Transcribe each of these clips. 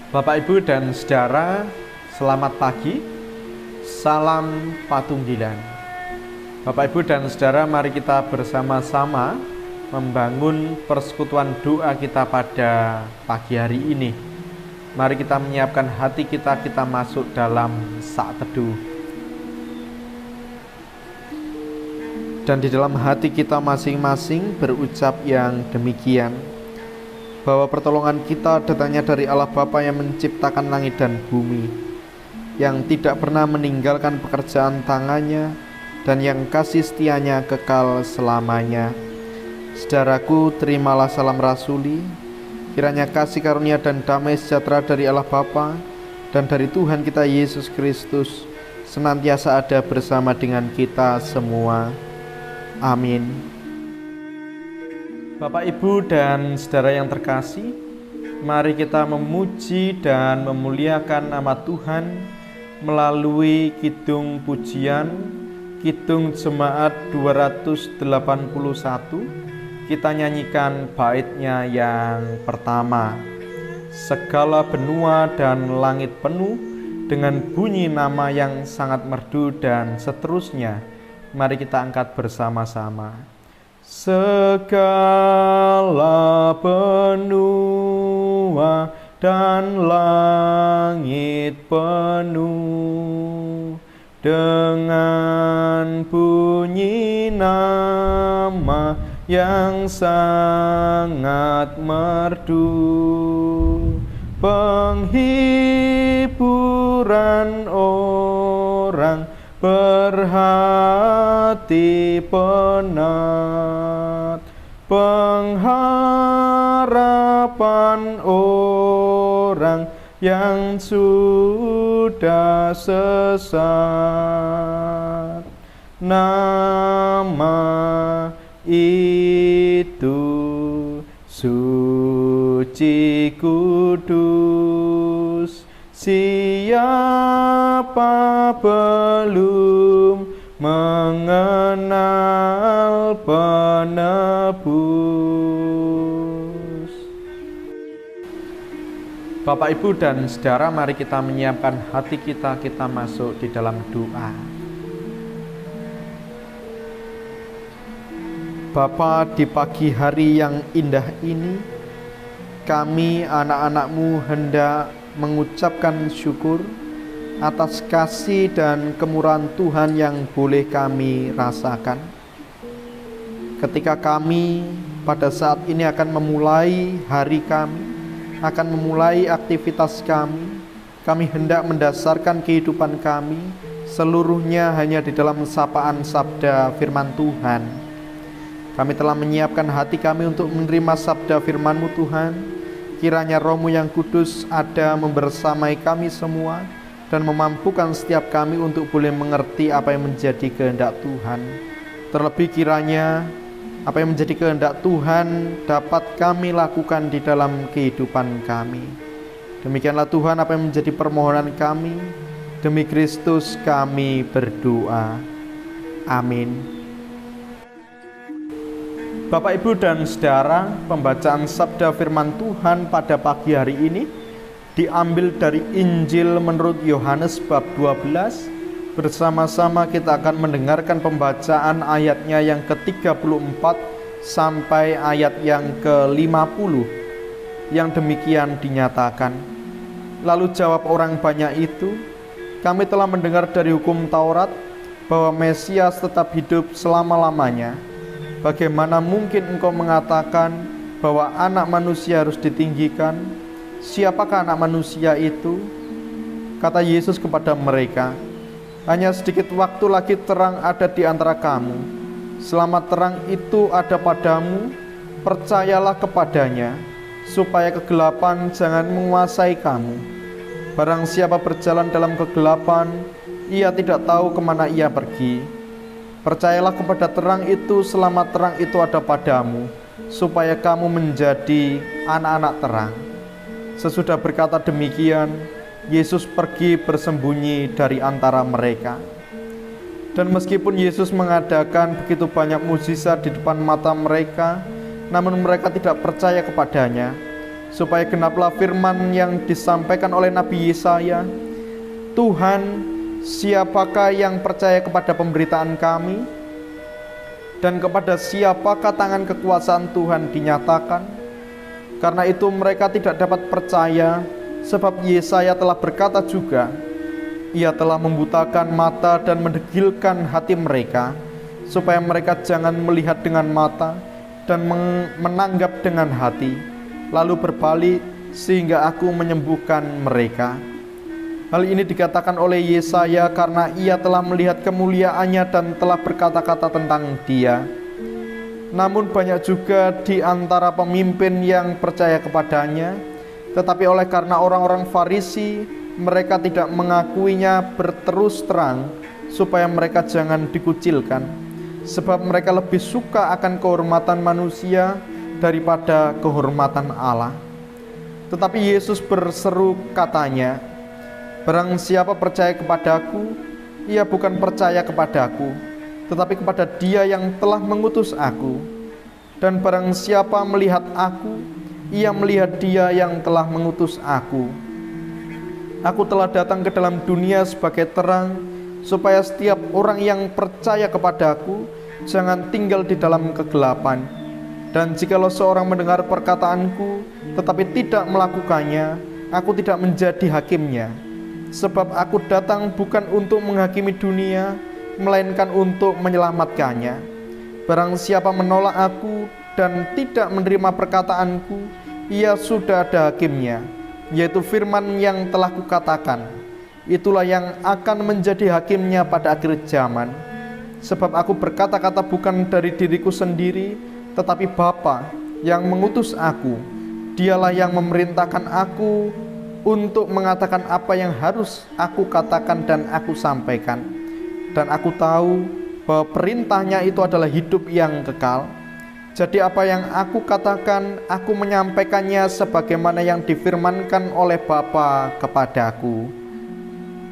Bapak, Ibu, dan saudara, selamat pagi. Salam Patunggilan. Bapak, Ibu, dan saudara, mari kita bersama-sama membangun persekutuan doa kita pada pagi hari ini. Mari kita menyiapkan hati kita masuk dalam saat teduh. Dan di dalam hati kita masing-masing berucap yang demikian, bahwa pertolongan kita datangnya dari Allah Bapa yang menciptakan langit dan bumi, yang tidak pernah meninggalkan pekerjaan tangannya, dan yang kasih setianya kekal selamanya. Saudaraku, terimalah salam rasuli. Kiranya kasih karunia dan damai sejahtera dari Allah Bapa dan dari Tuhan kita Yesus Kristus senantiasa ada bersama dengan kita semua. Amin. Bapak, Ibu, dan saudara yang terkasih, mari kita memuji dan memuliakan nama Tuhan melalui kidung pujian, kidung jemaat 281. Kita nyanyikan baitnya yang pertama. Segala benua dan langit penuh dengan bunyi nama yang sangat merdu, dan seterusnya. Mari kita angkat bersama-sama. Segala benua dan langit penuh dengan bunyi nama yang sangat merdu, penghiburan orang berhati penat, pengharapan orang yang sudah sesat. Nama itu suci kudus. Siapa belum mengenal penebus? Bapak, Ibu, dan saudara, mari kita menyiapkan hati kita masuk di dalam doa. Bapa, di pagi hari yang indah ini, kami anak-anak-Mu hendak mengucapkan syukur atas kasih dan kemurahan Tuhan yang boleh kami rasakan. Ketika kami pada saat ini akan memulai hari kami, akan memulai aktivitas kami hendak mendasarkan kehidupan kami seluruhnya hanya di dalam sapaan sabda firman Tuhan. Kami telah menyiapkan hati kami untuk menerima sabda firman-Mu, Tuhan. Kiranya Roh-Mu yang kudus ada membersamai kami semua dan memampukan setiap kami untuk boleh mengerti apa yang menjadi kehendak Tuhan. Terlebih kiranya apa yang menjadi kehendak Tuhan dapat kami lakukan di dalam kehidupan kami. Demikianlah Tuhan apa yang menjadi permohonan kami. Demi Kristus kami berdoa. Amin. Bapak, Ibu, dan saudara, pembacaan sabda firman Tuhan pada pagi hari ini diambil dari Injil menurut Yohanes bab 12. Bersama-sama kita akan mendengarkan pembacaan ayatnya yang ke-34 sampai ayat yang ke-50. Yang demikian dinyatakan. Lalu jawab orang banyak itu, kami telah mendengar dari hukum Taurat bahwa Mesias tetap hidup selama-lamanya. Bagaimana mungkin engkau mengatakan bahwa anak manusia harus ditinggikan? Siapakah anak manusia itu? Kata Yesus kepada mereka, hanya sedikit waktu lagi terang ada di antara kamu. Selama terang itu ada padamu, percayalah kepadanya, supaya kegelapan jangan menguasai kamu. Barang siapa berjalan dalam kegelapan, ia tidak tahu kemana ia pergi. Percayalah kepada terang itu selama terang itu ada padamu, supaya kamu menjadi anak-anak terang. Sesudah berkata demikian, Yesus pergi bersembunyi dari antara mereka. Dan meskipun Yesus mengadakan begitu banyak mukjizat di depan mata mereka, namun mereka tidak percaya kepadanya. supaya genaplah firman yang disampaikan oleh Nabi Yesaya. Tuhan, siapakah yang percaya kepada pemberitaan kami? Dan kepada siapakah tangan kekuasaan Tuhan dinyatakan? Karena itu mereka tidak dapat percaya, sebab Yesaya telah berkata juga, Ia telah membutakan mata dan mendegilkan hati mereka, supaya mereka jangan melihat dengan mata dan menanggap dengan hati, lalu berbalik sehingga aku menyembuhkan mereka. Hal ini dikatakan oleh Yesaya karena ia telah melihat kemuliaannya dan telah berkata-kata tentang dia. Namun banyak juga di antara pemimpin yang percaya kepadanya, tetapi oleh karena orang-orang Farisi, mereka tidak mengakuinya berterus terang, supaya mereka jangan dikucilkan, sebab mereka lebih suka akan kehormatan manusia daripada kehormatan Allah. Tetapi Yesus berseru katanya, Barang siapa percaya kepadaku, ia bukan percaya kepadaku, tetapi kepada Dia yang telah mengutus aku. Dan barang siapa melihat aku, ia melihat Dia yang telah mengutus aku. Aku telah datang ke dalam dunia sebagai terang, supaya setiap orang yang percaya kepadaku jangan tinggal di dalam kegelapan. Dan jikalau seorang mendengar perkataanku, tetapi tidak melakukannya, aku tidak menjadi hakimnya. Sebab aku datang bukan untuk menghakimi dunia, melainkan untuk menyelamatkannya. Barang siapa menolak aku dan tidak menerima perkataanku, ia sudah ada hakimnya, yaitu firman yang telah kukatakan. Itulah yang akan menjadi hakimnya pada akhir zaman. Sebab aku berkata-kata bukan dari diriku sendiri, tetapi Bapa yang mengutus aku, Dialah yang memerintahkan aku untuk mengatakan apa yang harus aku katakan dan aku sampaikan. Dan aku tahu bahwa perintahnya itu adalah hidup yang kekal. Jadi apa yang aku katakan, aku menyampaikannya sebagaimana yang difirmankan oleh Bapa kepadaku.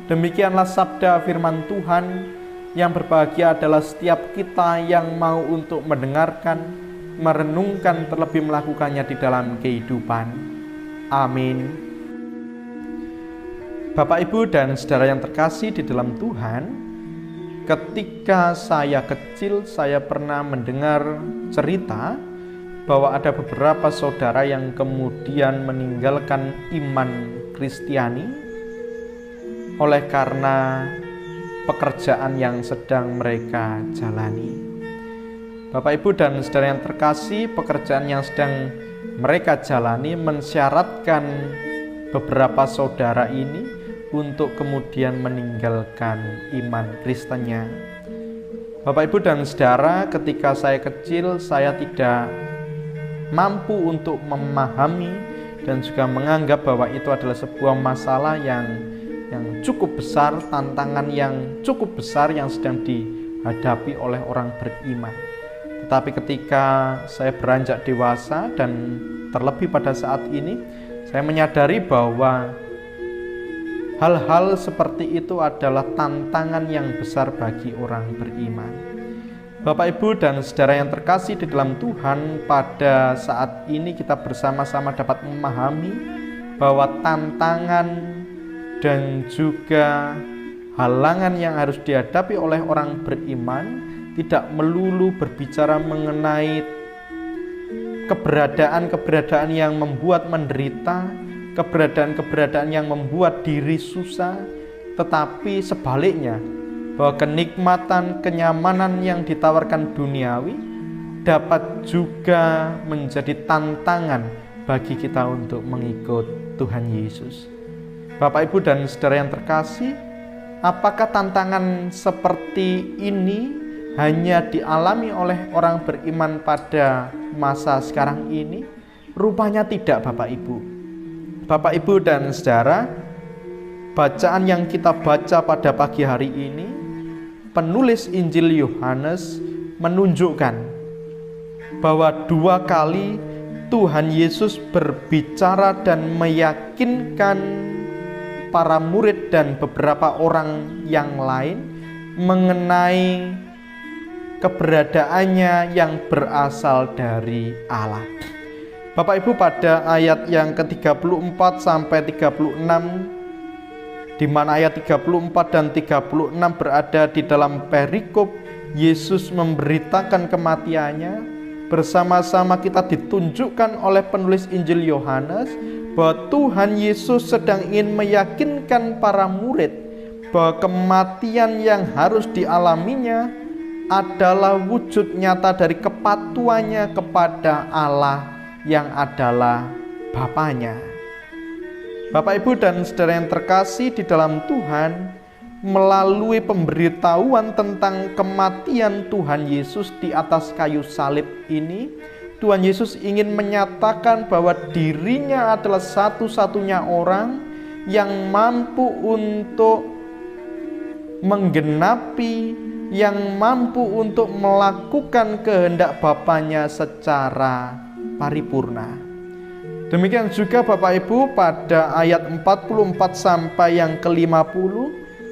Demikianlah sabda firman Tuhan. Yang berbahagia adalah setiap kita yang mau untuk mendengarkan, merenungkan, terlebih melakukannya di dalam kehidupan. Amin. Bapak, Ibu, dan saudara yang terkasih di dalam Tuhan, ketika saya kecil, saya pernah mendengar cerita bahwa ada beberapa saudara yang kemudian meninggalkan iman Kristiani oleh karena pekerjaan yang sedang mereka jalani. Bapak, Ibu, dan saudara yang terkasih, pekerjaan yang sedang mereka jalani mensyaratkan beberapa saudara ini untuk kemudian meninggalkan iman Kristennya. Bapak, Ibu, dan saudara, ketika saya kecil, saya tidak mampu untuk memahami dan juga menganggap bahwa itu adalah sebuah masalah yang cukup besar, tantangan yang cukup besar yang sedang dihadapi oleh orang beriman. Tetapi ketika saya beranjak dewasa dan terlebih pada saat ini, saya menyadari bahwa hal-hal seperti itu adalah tantangan yang besar bagi orang beriman. Bapak, Ibu, dan saudara yang terkasih di dalam Tuhan, pada saat ini kita bersama-sama dapat memahami bahwa tantangan dan juga halangan yang harus dihadapi oleh orang beriman tidak melulu berbicara mengenai keberadaan yang membuat menderita, keberadaan yang membuat diri susah, tetapi sebaliknya, bahwa kenikmatan, kenyamanan yang ditawarkan duniawi dapat juga menjadi tantangan bagi kita untuk mengikut Tuhan Yesus. Bapak, Ibu, dan saudara yang terkasih, apakah tantangan seperti ini hanya dialami oleh orang beriman pada masa sekarang ini? Rupanya tidak, Bapak, Ibu. Bapak, Ibu, dan saudara, bacaan yang kita baca pada pagi hari ini, penulis Injil Yohanes menunjukkan bahwa 2 kali Tuhan Yesus berbicara dan meyakinkan para murid dan beberapa orang yang lain mengenai keberadaannya yang berasal dari Allah. Bapak Ibu, pada ayat yang ke-34 sampai 36, di mana ayat 34 dan 36 berada di dalam perikop Yesus memberitakan kematiannya, bersama-sama kita ditunjukkan oleh penulis Injil Yohanes bahwa Tuhan Yesus sedang ingin meyakinkan para murid bahwa kematian yang harus dialaminya adalah wujud nyata dari kepatuhannya kepada Allah yang adalah Bapanya. Bapak, Ibu, dan saudara yang terkasih di dalam Tuhan, melalui pemberitahuan tentang kematian Tuhan Yesus di atas kayu salib ini, Tuhan Yesus ingin menyatakan bahwa dirinya adalah satu-satunya orang yang mampu untuk menggenapi, yang mampu untuk melakukan kehendak Bapanya secara paripurna. Demikian juga Bapak Ibu, pada ayat 44 sampai yang ke-50,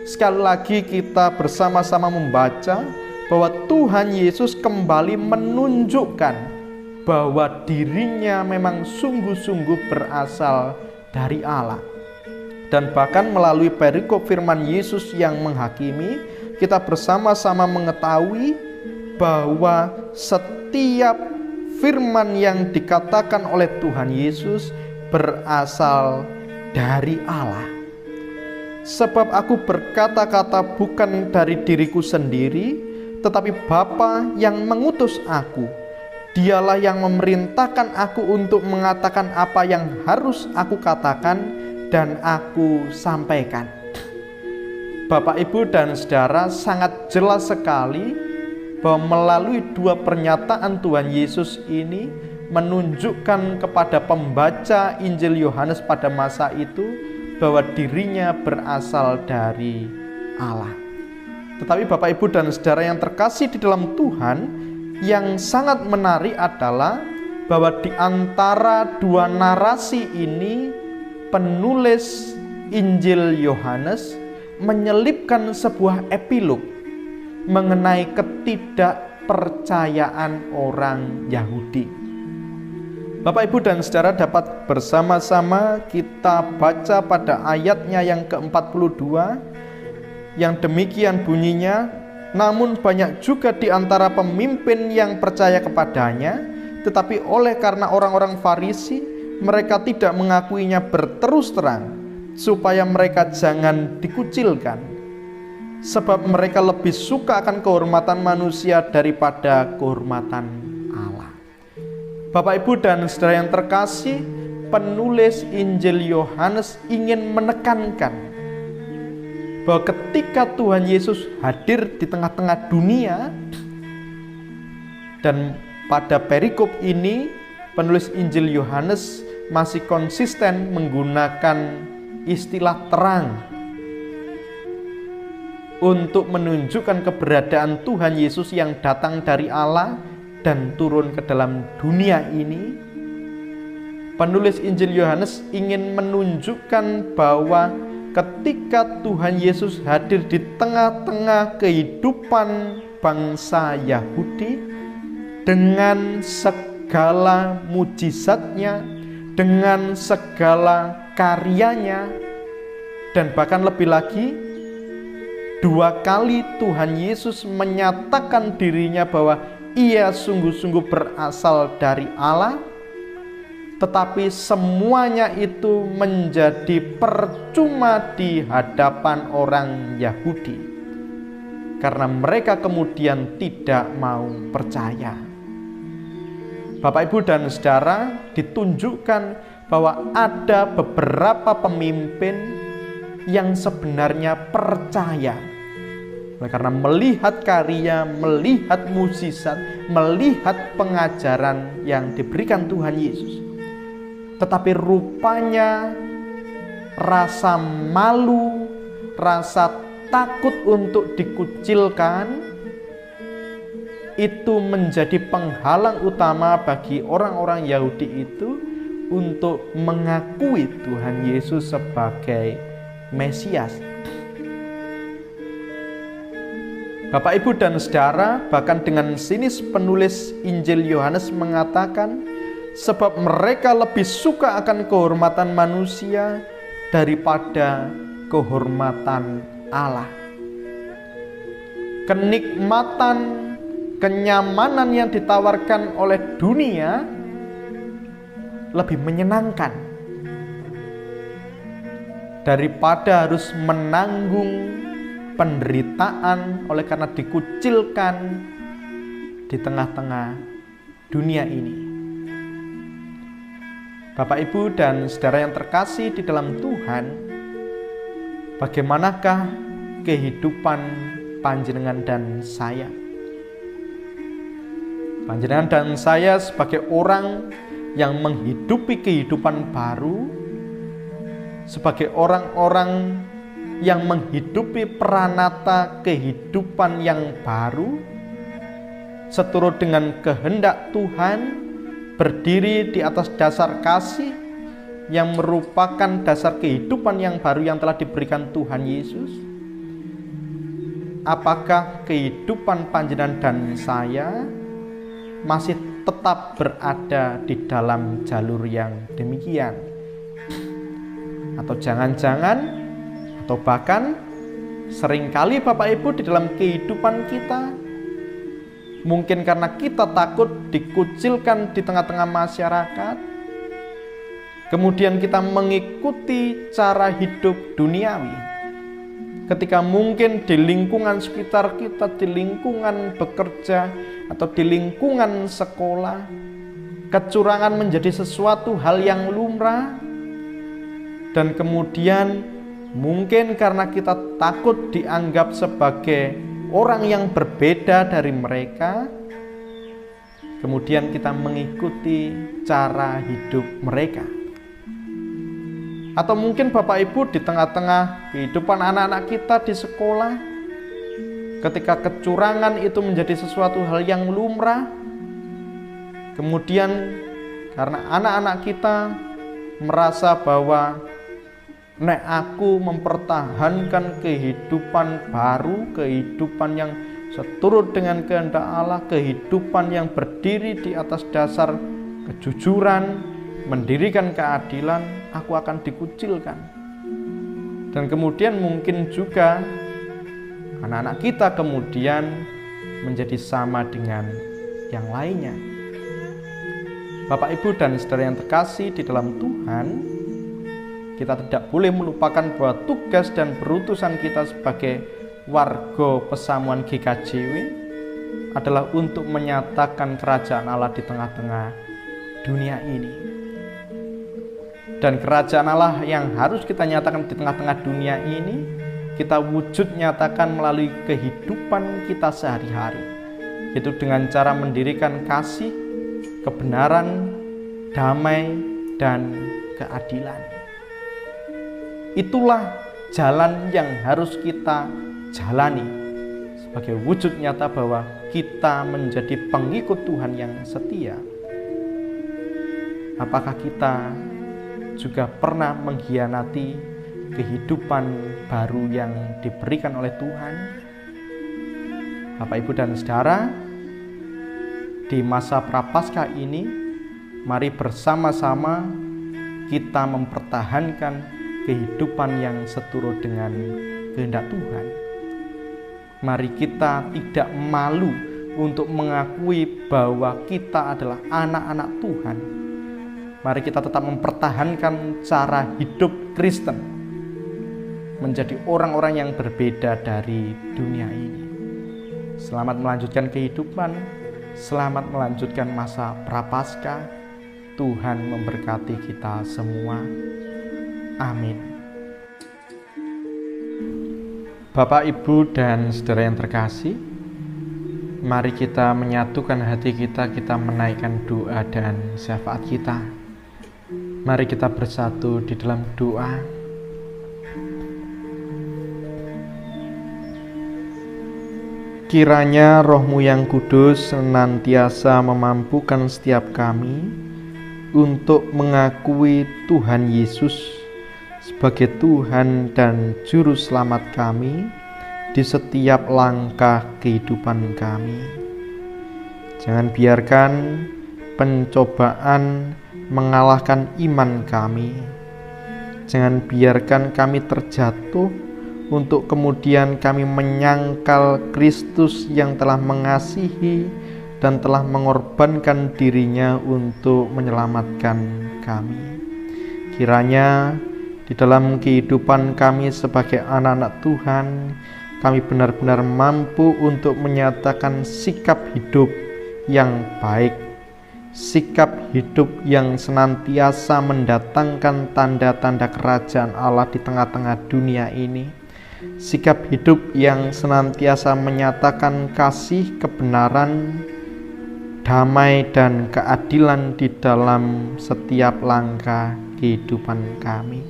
sekali lagi kita bersama-sama membaca bahwa Tuhan Yesus kembali menunjukkan bahwa dirinya memang sungguh-sungguh berasal dari Allah. Dan bahkan melalui perikop firman Yesus yang menghakimi, kita bersama-sama mengetahui bahwa setiap firman yang dikatakan oleh Tuhan Yesus berasal dari Allah. Sebab aku berkata-kata bukan dari diriku sendiri, tetapi Bapa yang mengutus aku. Dialah yang memerintahkan aku untuk mengatakan apa yang harus aku katakan dan aku sampaikan. Bapak, Ibu, dan saudara, sangat jelas sekali bahwa melalui dua pernyataan Tuhan Yesus ini menunjukkan kepada pembaca Injil Yohanes pada masa itu bahwa dirinya berasal dari Allah. Tetapi Bapak, Ibu, dan saudara yang terkasih di dalam Tuhan, yang sangat menarik adalah bahwa di antara dua narasi ini, penulis Injil Yohanes menyelipkan sebuah epilog mengenai ketidakpercayaan orang Yahudi. Bapak, Ibu, dan saudara dapat bersama-sama kita baca pada ayatnya yang ke-42 yang demikian bunyinya, namun banyak juga di antara pemimpin yang percaya kepadanya, tetapi oleh karena orang-orang Farisi mereka tidak mengakuinya berterus terang, supaya mereka jangan dikucilkan, sebab mereka lebih suka akan kehormatan manusia daripada kehormatan Allah. Bapak, Ibu, dan saudara yang terkasih, penulis Injil Yohanes ingin menekankan bahwa ketika Tuhan Yesus hadir di tengah-tengah dunia, dan pada perikop ini penulis Injil Yohanes masih konsisten menggunakan istilah terang untuk menunjukkan keberadaan Tuhan Yesus yang datang dari Allah dan turun ke dalam dunia ini. Penulis Injil Yohanes ingin menunjukkan bahwa ketika Tuhan Yesus hadir di tengah-tengah kehidupan bangsa Yahudi dengan segala mujizatnya, dengan segala karyanya, dan bahkan lebih lagi, dua kali Tuhan Yesus menyatakan dirinya bahwa ia sungguh-sungguh berasal dari Allah, tetapi semuanya itu menjadi percuma di hadapan orang Yahudi karena mereka kemudian tidak mau percaya. Bapak, Ibu, dan saudara, ditunjukkan bahwa ada beberapa pemimpin yang sebenarnya percaya karena melihat karya, melihat mukjizat, melihat pengajaran yang diberikan Tuhan Yesus. Tetapi rupanya rasa malu, rasa takut untuk dikucilkan itu menjadi penghalang utama bagi orang-orang Yahudi itu untuk mengakui Tuhan Yesus sebagai Mesias. Bapak, Ibu, dan saudara, bahkan dengan sinis penulis Injil Yohanes mengatakan sebab mereka lebih suka akan kehormatan manusia daripada kehormatan Allah. Kenikmatan, kenyamanan yang ditawarkan oleh dunia lebih menyenangkan daripada harus menanggung penderitaan oleh karena dikucilkan di tengah-tengah dunia ini. Bapak, Ibu, dan saudara yang terkasih di dalam Tuhan, bagaimanakah kehidupan panjenengan dan saya? Panjenengan dan saya sebagai orang yang menghidupi kehidupan baru, sebagai orang-orang yang menghidupi peranata kehidupan yang baru, seturut dengan kehendak Tuhan, berdiri di atas dasar kasih yang merupakan dasar kehidupan yang baru yang telah diberikan Tuhan Yesus. Apakah kehidupan panjenengan dan saya masih tetap berada di dalam jalur yang demikian? Atau jangan-jangan, atau bahkan seringkali Bapak Ibu di dalam kehidupan kita, mungkin karena kita takut dikucilkan di tengah-tengah masyarakat, kemudian kita mengikuti cara hidup duniawi. Ketika mungkin di lingkungan sekitar kita, di lingkungan bekerja, atau di lingkungan sekolah, kecurangan menjadi sesuatu hal yang lumrah, dan kemudian mungkin karena kita takut dianggap sebagai orang yang berbeda dari mereka, kemudian kita mengikuti cara hidup mereka. Atau mungkin Bapak Ibu di tengah-tengah kehidupan anak-anak kita di sekolah, ketika kecurangan itu menjadi sesuatu hal yang lumrah, kemudian karena anak-anak kita merasa bahwa nek aku mempertahankan kehidupan baru, kehidupan yang seturut dengan kehendak Allah, kehidupan yang berdiri di atas dasar kejujuran, mendirikan keadilan, aku akan dikucilkan. Dan kemudian mungkin juga anak-anak kita kemudian menjadi sama dengan yang lainnya. Bapak, Ibu, dan saudara yang terkasih di dalam Tuhan, kita tidak boleh melupakan bahwa tugas dan perutusan kita sebagai warga pesamuan GKJW adalah untuk menyatakan kerajaan Allah di tengah-tengah dunia ini. Dan kerajaan Allah yang harus kita nyatakan di tengah-tengah dunia ini, kita wujud nyatakan melalui kehidupan kita sehari-hari, yaitu dengan cara mendirikan kasih, kebenaran, damai, dan keadilan. Itulah jalan yang harus kita jalani sebagai wujud nyata bahwa kita menjadi pengikut Tuhan yang setia. Apakah kita juga pernah mengkhianati kehidupan baru yang diberikan oleh Tuhan? Bapak, Ibu, dan saudara, di masa Prapaskah ini, mari bersama-sama kita mempertahankan kehidupan yang seturut dengan kehendak Tuhan. Mari kita tidak malu untuk mengakui bahwa kita adalah anak-anak Tuhan. Mari kita tetap mempertahankan cara hidup Kristen, menjadi orang-orang yang berbeda dari dunia ini. Selamat melanjutkan kehidupan, selamat melanjutkan masa Prapaskah. Tuhan memberkati kita semua. Amin. Bapak, Ibu, dan saudara yang terkasih, mari kita menyatukan hati kita, kita menaikkan doa dan syafaat kita. Mari kita bersatu di dalam doa. Kiranya Roh-Mu yang kudus senantiasa memampukan setiap kami untuk mengakui Tuhan Yesus sebagai Tuhan dan Juru Selamat kami di setiap langkah kehidupan kami. Jangan biarkan pencobaan mengalahkan iman kami. Jangan biarkan kami terjatuh untuk kemudian kami menyangkal Kristus yang telah mengasihi dan telah mengorbankan dirinya untuk menyelamatkan kami. Kiranya di dalam kehidupan kami sebagai anak-anak Tuhan, kami benar-benar mampu untuk menyatakan sikap hidup yang baik, sikap hidup yang senantiasa mendatangkan tanda-tanda kerajaan Allah di tengah-tengah dunia ini, sikap hidup yang senantiasa menyatakan kasih, kebenaran, damai, dan keadilan di dalam setiap langkah kehidupan kami.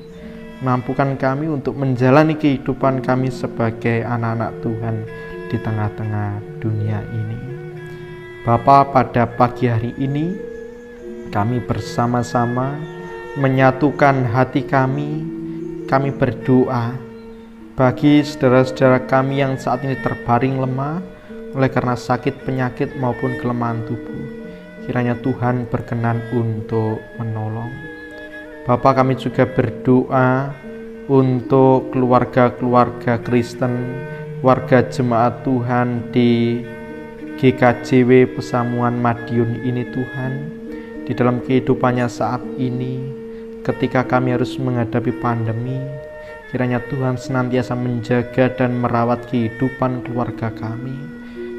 Mampukan kami untuk menjalani kehidupan kami sebagai anak-anak Tuhan di tengah-tengah dunia ini. Bapa, pada pagi hari ini kami bersama-sama menyatukan hati kami berdoa bagi saudara-saudara kami yang saat ini terbaring lemah oleh karena sakit, penyakit maupun kelemahan tubuh. Kiranya Tuhan berkenan untuk menolong. Bapa, kami juga berdoa untuk keluarga-keluarga Kristen, warga jemaat Tuhan di GKJW Pesamuan Madiun ini Tuhan, di dalam kehidupannya saat ini, ketika kami harus menghadapi pandemi, kiranya Tuhan senantiasa menjaga dan merawat kehidupan keluarga kami,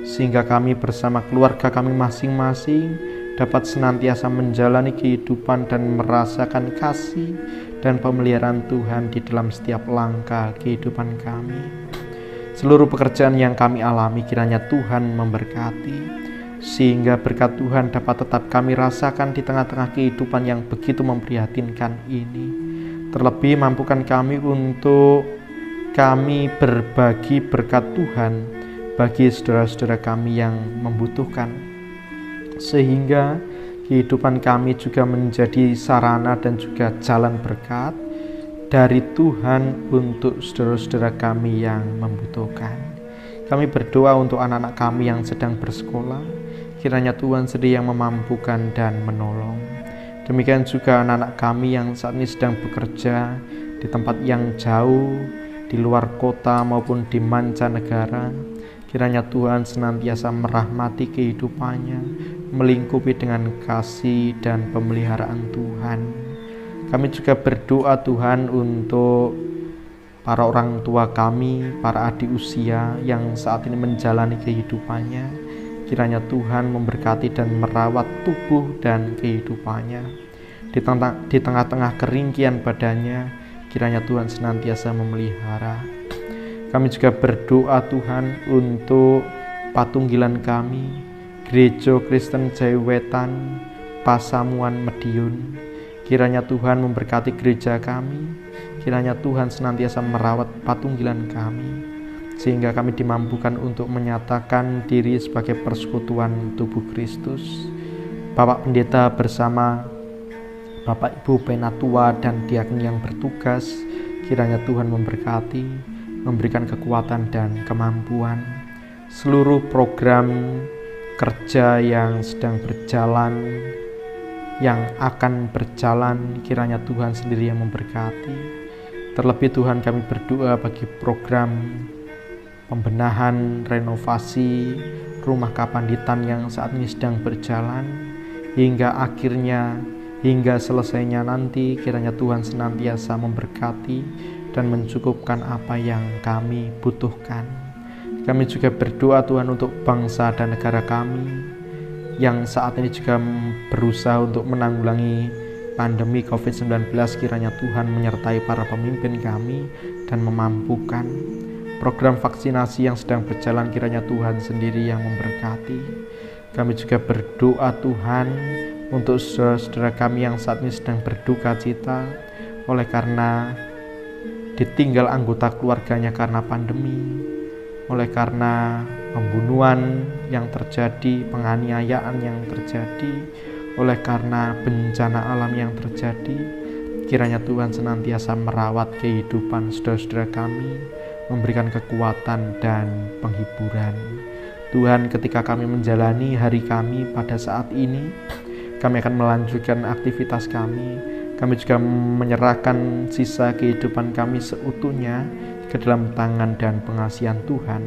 sehingga kami bersama keluarga kami masing-masing dapat senantiasa menjalani kehidupan dan merasakan kasih dan pemeliharaan Tuhan di dalam setiap langkah kehidupan kami. Seluruh pekerjaan yang kami alami kiranya Tuhan memberkati, sehingga berkat Tuhan dapat tetap kami rasakan di tengah-tengah kehidupan yang begitu memprihatinkan ini. Terlebih mampukan kami untuk kami berbagi berkat Tuhan bagi saudara-saudara kami yang membutuhkan, sehingga kehidupan kami juga menjadi sarana dan juga jalan berkat dari Tuhan untuk saudara-saudara kami yang membutuhkan. Kami berdoa untuk anak-anak kami yang sedang bersekolah, kiranya Tuhan sendiri yang memampukan dan menolong. Demikian juga anak-anak kami yang saat ini sedang bekerja di tempat yang jauh, di luar kota maupun di mancanegara. Kiranya Tuhan senantiasa merahmati kehidupannya, melingkupi dengan kasih dan pemeliharaan Tuhan. Kami juga berdoa Tuhan untuk para orang tua kami, para adik usia yang saat ini menjalani kehidupannya. Kiranya Tuhan memberkati dan merawat tubuh dan kehidupannya. Di tengah-tengah keringkian badannya, kiranya Tuhan senantiasa memelihara. Kami juga berdoa Tuhan untuk patunggilan kami, Gereja Kristen Jayawetan Pasamuan Madiun. Kiranya Tuhan memberkati gereja kami, kiranya Tuhan senantiasa merawat patunggilan kami, sehingga kami dimampukan untuk menyatakan diri sebagai persekutuan tubuh Kristus. Bapak Pendeta bersama Bapak Ibu Penatua dan diaken yang bertugas, kiranya Tuhan memberkati, memberikan kekuatan dan kemampuan. Seluruh program kerja yang sedang berjalan, yang akan berjalan, kiranya Tuhan sendiri yang memberkati. Terlebih Tuhan, kami berdoa bagi program pembenahan, renovasi rumah kapanditan yang saat ini sedang berjalan, hingga akhirnya, hingga selesainya nanti, kiranya Tuhan senantiasa memberkati dan mencukupkan apa yang kami butuhkan. Kami juga berdoa Tuhan untuk bangsa dan negara kami yang saat ini juga berusaha untuk menanggulangi pandemi COVID-19. Kiranya Tuhan menyertai para pemimpin kami dan memampukan program vaksinasi yang sedang berjalan. Kiranya Tuhan sendiri yang memberkati. Kami juga berdoa Tuhan untuk saudara-saudara kami yang saat ini sedang berduka cita oleh karena ditinggal anggota keluarganya karena pandemi, oleh karena pembunuhan yang terjadi, penganiayaan yang terjadi, oleh karena bencana alam yang terjadi. Kiranya Tuhan senantiasa merawat kehidupan saudara-saudara kami, memberikan kekuatan dan penghiburan. Tuhan, ketika kami menjalani hari kami pada saat ini, kami akan melanjutkan aktivitas kami. Kami juga menyerahkan sisa kehidupan kami seutuhnya ke dalam tangan dan pengasihan Tuhan.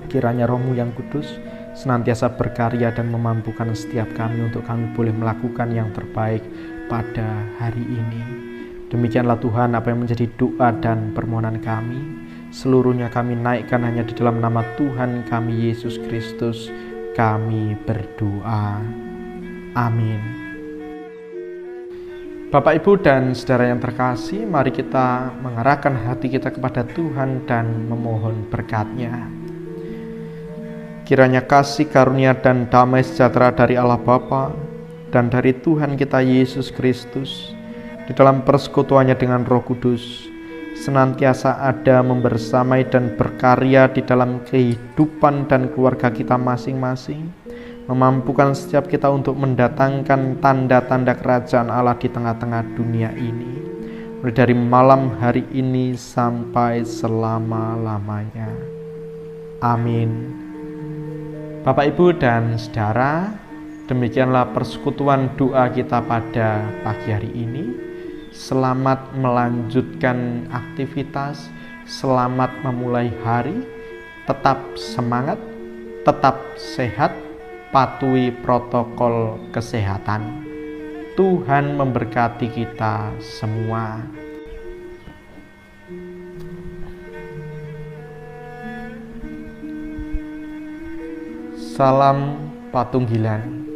Kiranya Roh-Mu yang kudus senantiasa berkarya dan memampukan setiap kami untuk kami boleh melakukan yang terbaik pada hari ini. Demikianlah Tuhan apa yang menjadi doa dan permohonan kami. Seluruhnya kami naikkan hanya di dalam nama Tuhan kami Yesus Kristus. Kami berdoa. Amin. Bapak, Ibu, dan saudara yang terkasih, mari kita mengarahkan hati kita kepada Tuhan dan memohon berkat-Nya. Kiranya kasih karunia dan damai sejahtera dari Allah Bapa dan dari Tuhan kita Yesus Kristus di dalam persekutuannya dengan Roh Kudus senantiasa ada membersamai dan berkarya di dalam kehidupan dan keluarga kita masing-masing, memampukan setiap kita untuk mendatangkan tanda-tanda kerajaan Allah di tengah-tengah dunia ini, mulai dari malam hari ini sampai selama-lamanya. Amin. Bapak, Ibu, dan saudara, demikianlah persekutuan doa kita pada pagi hari ini. Selamat melanjutkan aktivitas, selamat memulai hari, tetap semangat, tetap sehat, patuhi protokol kesehatan. Tuhan memberkati kita semua. Salam Patunggilan.